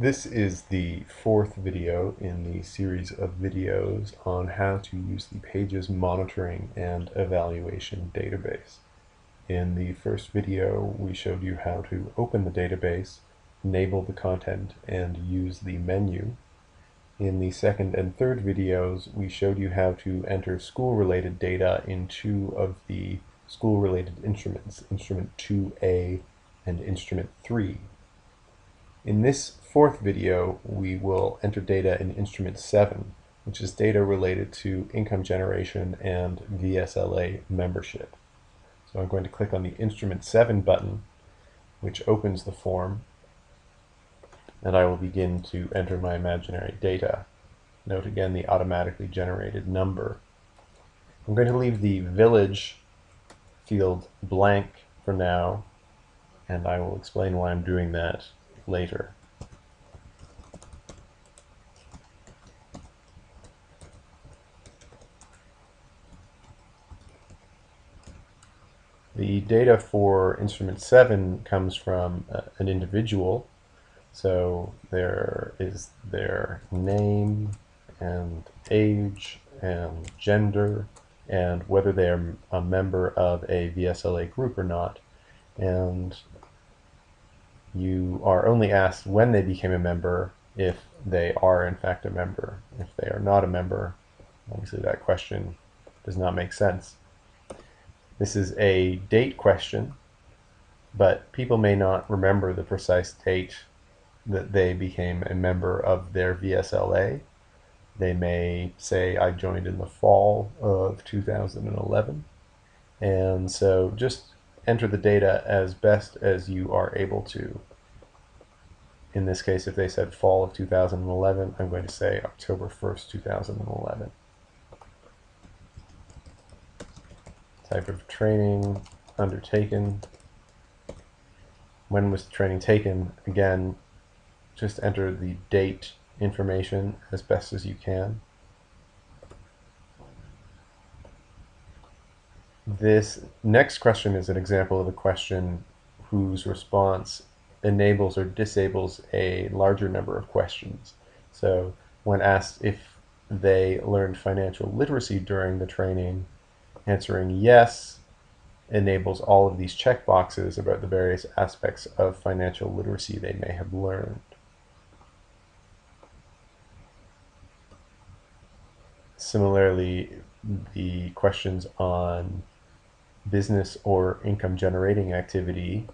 This is the fourth video in the series of videos on how to use the Pages Monitoring and Evaluation database. In the first video, we showed you how to open the database, enable the content, and use the menu. In the second and third videos, we showed you how to enter school-related data in two of the school-related instruments, Instrument 2A and Instrument 3. In this fourth video, we will enter data in Instrument 7, which is data related to income generation and VSLA membership. So I'm going to click on the Instrument 7 button, which opens the form, and I will begin to enter my imaginary data. Note again the automatically generated number. I'm going to leave the village field blank for now, and I will explain why I'm doing that later. The data for Instrument 7 comes from an individual, so there is their name and age and gender and whether they are a member of a VSLA group or not. And you are only asked when they became a member if they are in fact a member. If they are not a member, obviously that question does not make sense. This is a date question, but people may not remember the precise date that they became a member of their VSLA. They may say, I joined in the fall of 2011. And so just enter the data as best as you are able to. In this case, if they said fall of 2011, I'm going to say October 1st, 2011. Type of training undertaken. When was the training taken? Again, just enter the date information as best as you can. This next question is an example of a question whose response enables or disables a larger number of questions. So when asked if they learned financial literacy during the training, answering yes enables all of these checkboxes about the various aspects of financial literacy they may have learned. Similarly, the questions on business or income generating activity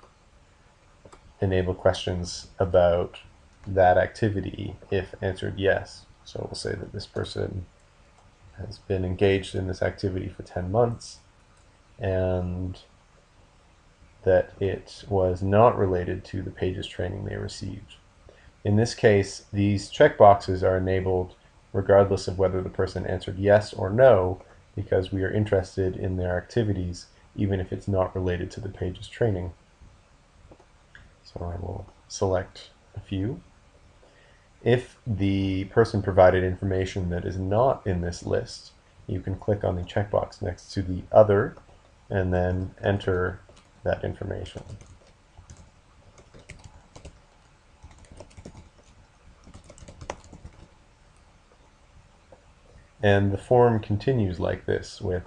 enable questions about that activity if answered yes. So we'll say that this person has been engaged in this activity for 10 months and that it was not related to the Pages training they received. In this case, these checkboxes are enabled regardless of whether the person answered yes or no, because we are interested in their activities even if it's not related to the Pages training. So I will select a few. If the person provided information that is not in this list, you can click on the checkbox next to the other and then enter that information. And the form continues like this with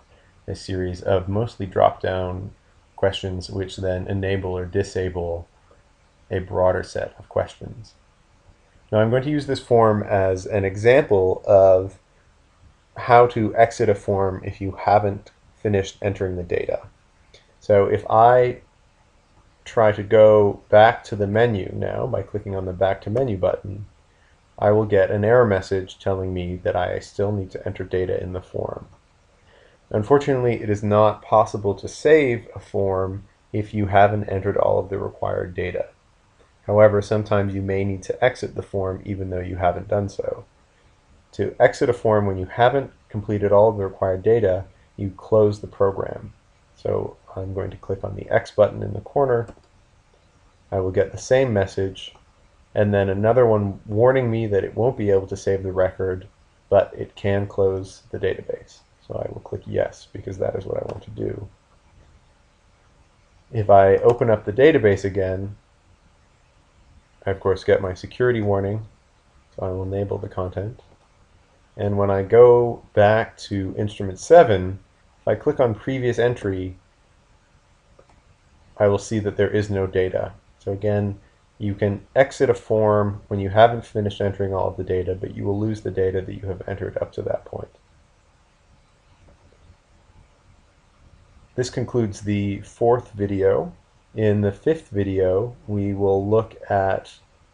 a series of mostly drop-down questions which then enable or disable a broader set of questions. Now I'm going to use this form as an example of how to exit a form if you haven't finished entering the data. So if I try to go back to the menu now by clicking on the Back to Menu button, I will get an error message telling me that I still need to enter data in the form. Unfortunately, it is not possible to save a form if you haven't entered all of the required data. However, sometimes you may need to exit the form even though you haven't done so. To exit a form when you haven't completed all of the required data, you close the program. So I'm going to click on the X button in the corner. I will get the same message, and then another one warning me that it won't be able to save the record, but it can close the database. So I will click yes, because that is what I want to do. If I open up the database again, I of course get my security warning, so I will enable the content. And when I go back to instrument 7, if I click on previous entry, I will see that there is no data. So again, you can exit a form when you haven't finished entering all of the data, but you will lose the data that you have entered up to that point. This concludes the 4th video. In the 5th video, we will look at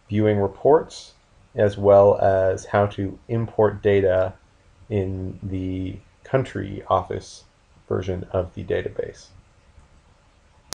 viewing reports as well as how to import data in the country office version of the database.